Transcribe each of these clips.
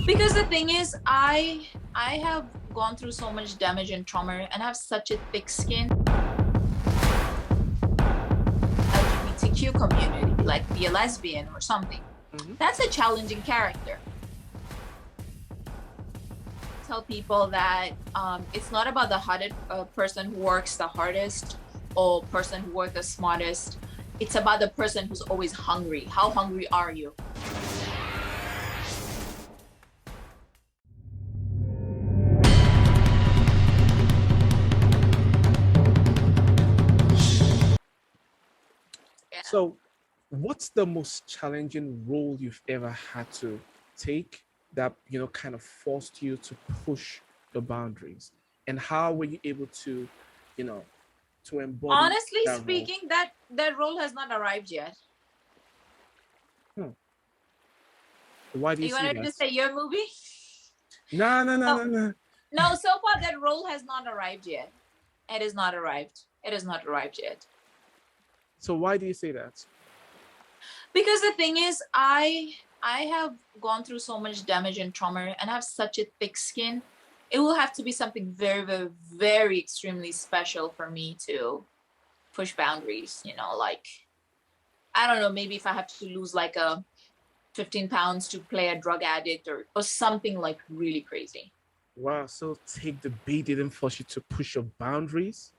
Because the thing is, I have gone through so much damage and trauma and have such a thick skin. LGBTQ community, like be a lesbian or something. That's a challenging character. Tell people that it's not about the hardest person who works the hardest or person who works the smartest. It's about the person who's always hungry. How hungry are you? Yeah. So, what's the most challenging role you've ever had to take that, kind of forced you to push the boundaries? And how were you able to, to embody Honestly that role? speaking, that role has not arrived yet. Why do you You say wanted that? to say your movie? No. No, so far that role has not arrived yet. It has not arrived. It has not arrived yet. So why do you say that? Because the thing is, I have gone through so much damage and trauma and have such a thick skin. It will have to be something very, very, very extremely special for me to push boundaries, like, I don't know, maybe if I have to lose like 15 pounds to play a drug addict or something like really crazy. Wow, so take the bait didn't force you to push your boundaries?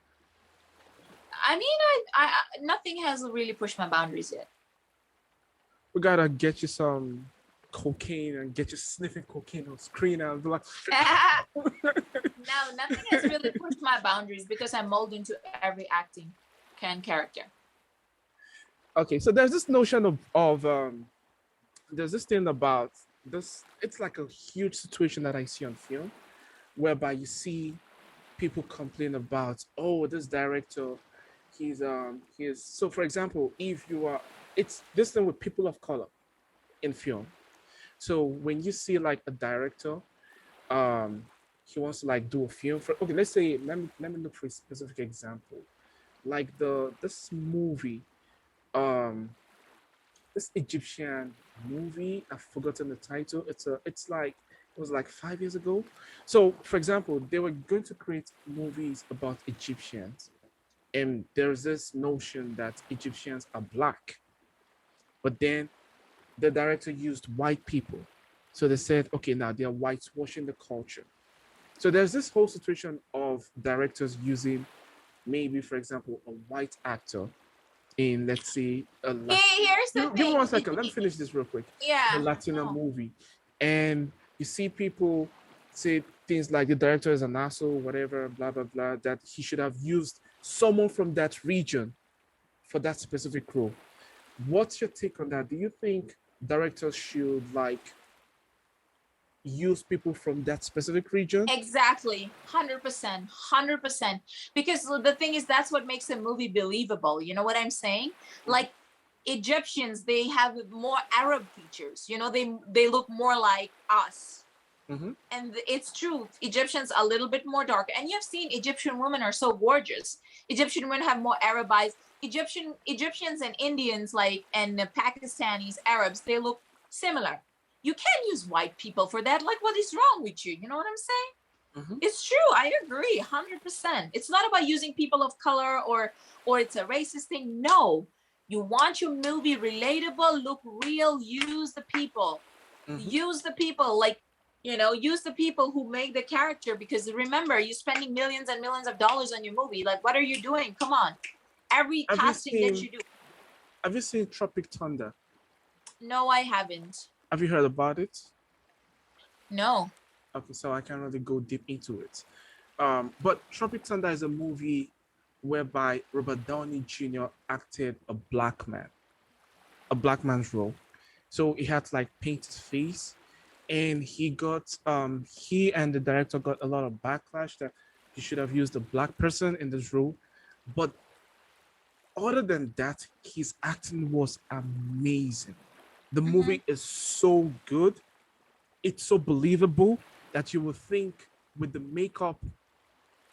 I mean, I nothing has really pushed my boundaries yet. We gotta get you some cocaine and get you sniffing cocaine on screen and be like, No, nothing has really pushed my boundaries because I mold into every acting character. Okay, so there's this notion of there's this thing about this. It's like a huge situation that I see on film, whereby you see people complain about, oh, this director, he's so for example, if you are, it's this thing with people of color in film. So when you see like a director, he wants to like do a film for, okay, let's say, let me look for a specific example, like this movie, this Egyptian movie. I've forgotten the title. It was like 5 years ago. So, for example, they were going to create movies about Egyptians, and there's this notion that Egyptians are black, but then the director used white people. So they said, okay, now they're whitewashing the culture. So there's this whole situation of directors using maybe, for example, a white actor in, let's say, a Here's the give thing. me 1 second. Let me finish this real quick. Yeah. A Latino movie, and you see people say things like the director is an asshole, whatever, blah blah blah. That he should have used someone from that region for that specific role. What's your take on that? Do you think directors should like use people from that specific region? Exactly. 100%. 100%. Because the thing is, that's what makes a movie believable. You know what I'm saying? Like Egyptians, they have more Arab features. They look more like us. Mm-hmm. And it's true. Egyptians are a little bit more dark. And you've seen Egyptian women are so gorgeous. Egyptian women have more Arab eyes. Egyptians and Indians, like, and Pakistanis, Arabs, they look similar. You can't use white people for that. Like, what is wrong with you? You know what I'm saying? Mm-hmm. It's true. I agree 100%. It's not about using people of color or it's a racist thing. No, you want your movie relatable, look real, use the people. Mm-hmm. Use the people, like, use the people who make the character, because remember, you're spending millions and millions of dollars on your movie. Like, what are you doing? Come on. Every casting that you do. Have you seen Tropic Thunder? No, I haven't. Have you heard about it? No. Okay, so I can't really go deep into it. But Tropic Thunder is a movie whereby Robert Downey Jr. acted a black man's role. So he had to like paint his face, and he and the director got a lot of backlash that he should have used a black person in this role. But other than that, his acting was amazing. The movie is so good. It's so believable that you will think with the makeup,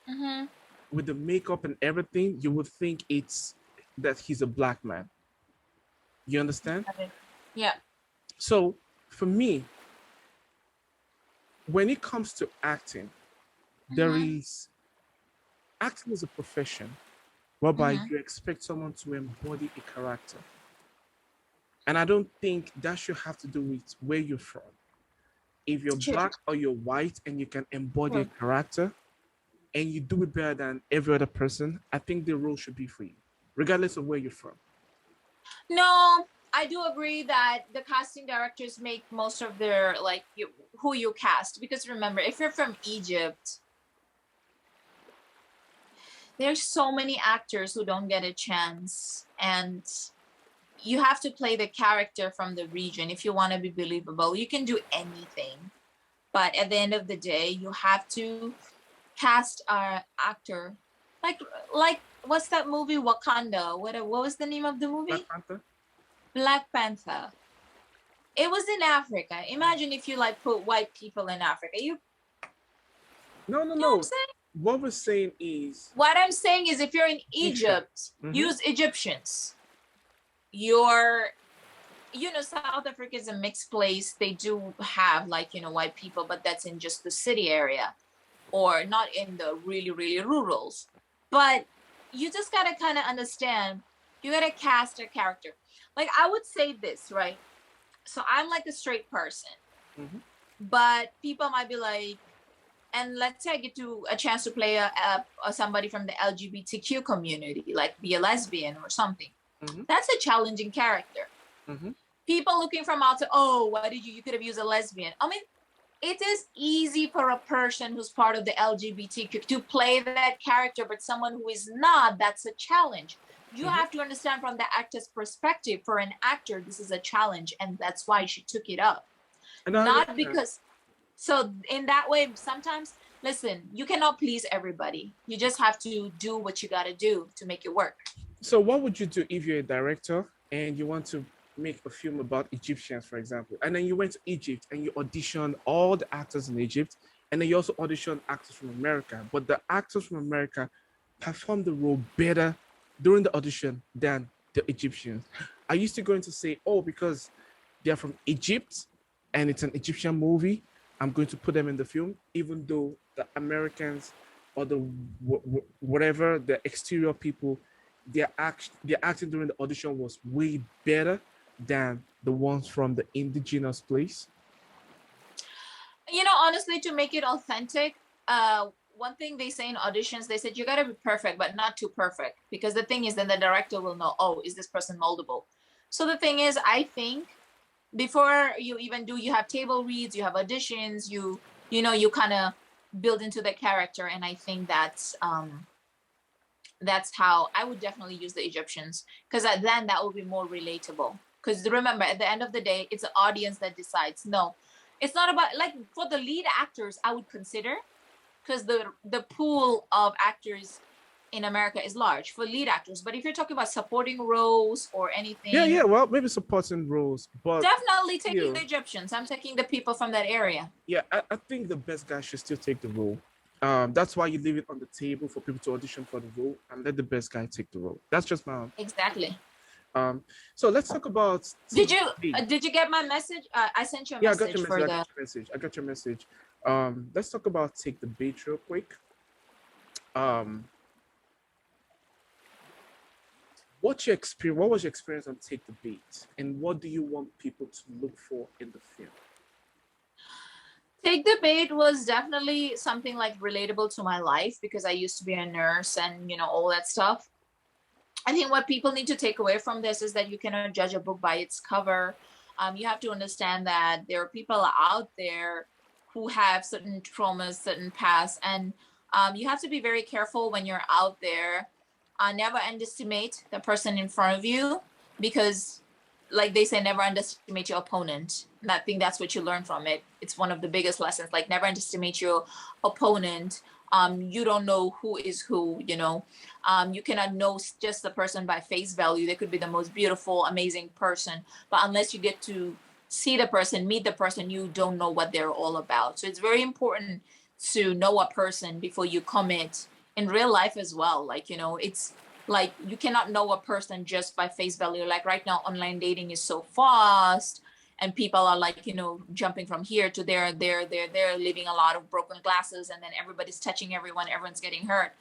and everything, you would think it's that he's a black man. You understand? Yeah. So for me, when it comes to acting, there Mm-hmm. is acting is a profession whereby Mm-hmm. you expect someone to embody a character. And I don't think that should have to do with where you're from. If you're True. black or you're white and you can embody a True. character and you do it better than every other person, I think the role should be for you, regardless of where you're from. No, I do agree that the casting directors make most of their like who you cast, because remember, if you're from Egypt, there's so many actors who don't get a chance, and you have to play the character from the region if you want to be believable. You can do anything, but at the end of the day, you have to cast our actor like like what's that movie, Wakanda? What was the name of the Black movie? Panther? Black Panther. It was in Africa. Imagine if you like put white people in Africa. No, no, You know what I'm no. saying? What we're saying is What I'm saying is, if you're in Egyptian. Egypt, use Egyptians. You're, South Africa is a mixed place. They do have like, white people, but that's in just the city area or not in the really, really rurals. But you just got to kind of understand, you got to cast a character. Like I would say this, right? So I'm like a straight person, but people might be like, and let's say I get to a chance to play a somebody from the LGBTQ community, like be a lesbian or something. That's a challenging character. People looking from outside, oh, why did you could have used a lesbian? I mean, it is easy for a person who's part of the LGBTQ to play that character, but someone who is not, that's a challenge. You have to understand from the actor's perspective. For an actor, this is a challenge, and that's why she took it up. Not because, so in that way, sometimes, listen, you cannot please everybody. You just have to do what you got to do to make it work. So what would you do if you're a director and you want to make a film about Egyptians, for example, and then you went to Egypt and you auditioned all the actors in Egypt, and then you also auditioned actors from America, but the actors from America performed the role better during the audition than the Egyptians? Are you still going to say, oh, because they're from Egypt and it's an Egyptian movie, I'm going to put them in the film, even though the Americans or the whatever, the exterior people, their acting during the audition was way better than the ones from the indigenous place? Honestly, to make it authentic, one thing they say in auditions, they said you got to be perfect, but not too perfect, because the thing is, then the director will know, oh, is this person moldable? So the thing is, I think before you even do, you have table reads, you have auditions, you kind of build into the character, and I think that's how I would definitely use the Egyptians, because then that will be more relatable. Because remember, at the end of the day, it's the audience that decides. No, it's not about, like, for the lead actors, I would consider, because the pool of actors in America is large for lead actors. But if you're talking about supporting roles or anything, Yeah, well, maybe supporting roles, but definitely taking the Egyptians. I'm taking the people from that area. Yeah, I think the best guy should still take the role. That's why you leave it on the table for people to audition for the role and let the best guy take the role. That's just my Exactly. So let's talk about. Did you get my message? I sent you a message. I got your message. Let's talk about Take the Bait real quick. What was your experience on Take the Bait, and what do you want people to look for in the film? Take the Bait was definitely something like relatable to my life, because I used to be a nurse and all that stuff. I think what people need to take away from this is that you cannot judge a book by its cover. You have to understand that there are people out there who have certain traumas, certain pasts, and you have to be very careful when you're out there. Never underestimate the person in front of you, because, like they say, never underestimate your opponent. And I think that's what you learn from it. It's one of the biggest lessons. Like, never underestimate your opponent. You don't know who is who. You cannot know just the person by face value. They could be the most beautiful, amazing person, but unless you get to see the person, meet the person, you don't know what they're all about. So it's very important to know a person before you commit in real life as well. Like, it's like you cannot know a person just by face value. Like right now, online dating is so fast, and people are like, jumping from here to there, leaving a lot of broken glasses, and then everybody's touching everyone, everyone's getting hurt.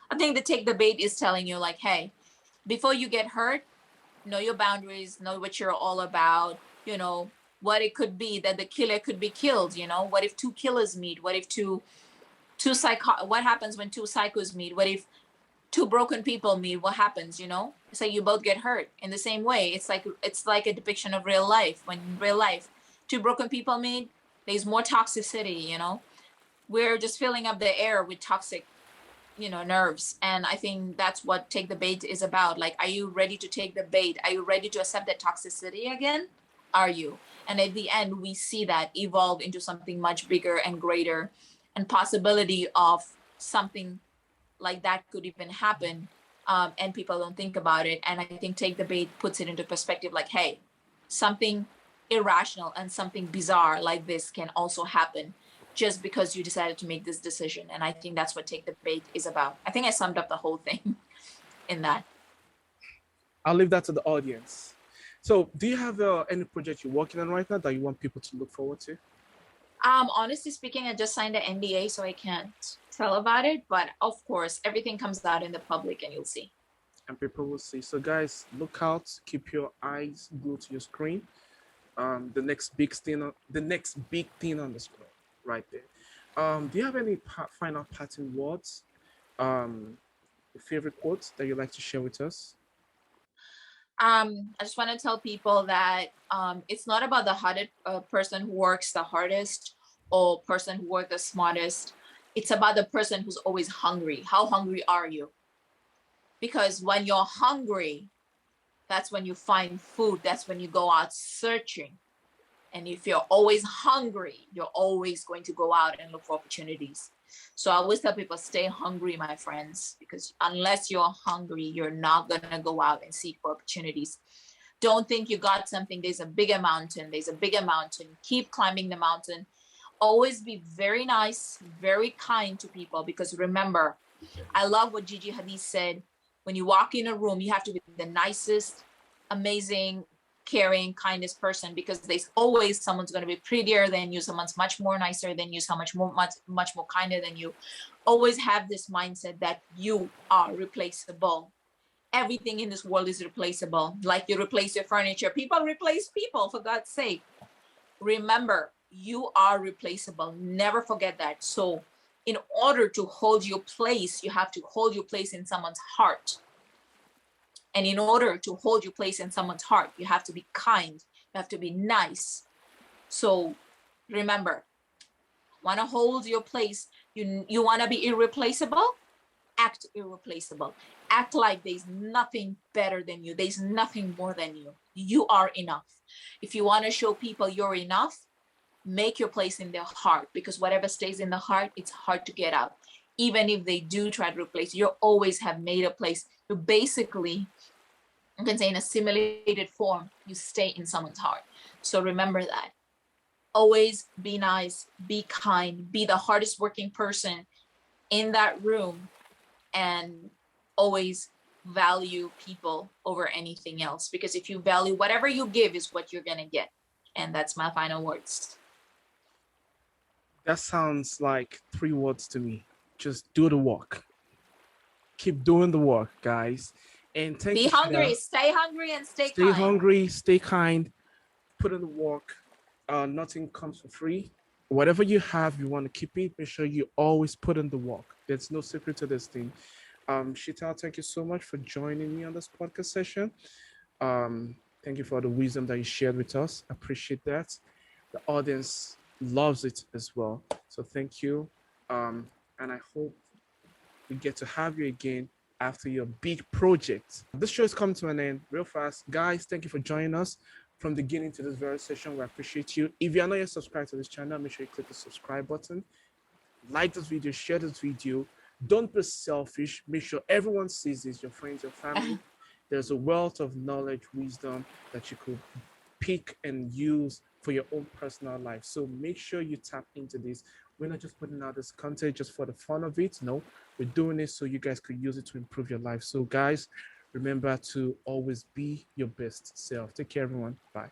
I think the take the bait is telling you like, hey, before you get hurt, know your boundaries, know what you're all about, what it could be that the killer could be killed, what if two killers meet, what if what happens when two psychos meet, what if two broken people meet, what happens, it's like you both get hurt in the same way. It's like a depiction of real life. When in real life two broken people meet, there's more toxicity. We're just filling up the air with toxic nerves. And I think that's what take the bait is about. Like, are you ready to take the bait? Are you ready to accept that toxicity again? Are you? And at the end, we see that evolve into something much bigger and greater, and possibility of something like that could even happen. And people don't think about it. And I think take the bait puts it into perspective, like, hey, something irrational and something bizarre like this can also happen just because you decided to make this decision. And I think that's what take the bait is about. I think I summed up the whole thing in that. I'll leave that to the audience. So do you have any project you're working on right now that you want people to look forward to? Honestly speaking, I just signed an NDA, so I can't tell about it. But of course, everything comes out in the public and you'll see. And people will see. So guys, look out, keep your eyes glued to your screen. The next big thing on the screen right there. Do you have any final parting words, favorite quotes that you'd like to share with us? I just want to tell people that it's not about the hardest person who works the hardest or person who works the smartest. It's about the person who's always hungry. How hungry are you? Because when you're hungry, that's when you find food. That's when you go out searching. And if you're always hungry, you're always going to go out and look for opportunities. So I always tell people, stay hungry, my friends, because unless you're hungry, you're not going to go out and seek for opportunities. Don't think you got something. There's a bigger mountain. Keep climbing the mountain. Always be very nice, very kind to people, because remember, I love what Gigi Hadid said. When you walk in a room, you have to be the nicest, amazing, caring, kindest person, because there's always someone's going to be prettier than you, someone's much more nicer than you, someone much more kinder than you. Always have this mindset that you are replaceable. Everything in this world is replaceable. Like you replace your furniture, people replace people, for God's sake. Remember, you are replaceable. Never forget that. So in order to hold your place, you have to hold your place in someone's heart. And in order to hold your place in someone's heart, you have to be kind. You have to be nice. So remember, want to hold your place. You want to be irreplaceable? Act irreplaceable. Act like there's nothing better than you. There's nothing more than you. You are enough. If you want to show people you're enough, make your place in their heart, because whatever stays in the heart, it's hard to get out. Even if they do try to replace you, always have made a place. You basically, you can say in a simulated form, you stay in someone's heart. So remember that. Always be nice, be kind, be the hardest working person in that room, and always value people over anything else. Because if you value, whatever you give is what you're going to get. And that's my final words. That sounds like 3 words to me. Just do the work. Keep doing the work, guys. And be hungry, stay hungry, and stay kind. Stay hungry, stay kind, put in the work. Nothing comes for free. Whatever you have, you want to keep it. Make sure you always put in the work. There's no secret to this thing. Sheetal, thank you so much for joining me on this podcast session. Thank you for the wisdom that you shared with us. I appreciate that. The audience loves it as well. So thank you. And I hope we get to have you again after your big project. This show is coming to an end real fast. Guys, thank you for joining us from the beginning to this very session. We appreciate you. If you are not yet subscribed to this channel, make sure you click the subscribe button. Like this video, share this video. Don't be selfish. Make sure everyone sees this, your friends, your family. There's a wealth of knowledge, wisdom that you could pick and use for your own personal life. So make sure you tap into this. We're not just putting out this content just for the fun of it. No, we're doing it so you guys could use it to improve your life. So guys, remember to always be your best self. Take care, everyone. Bye.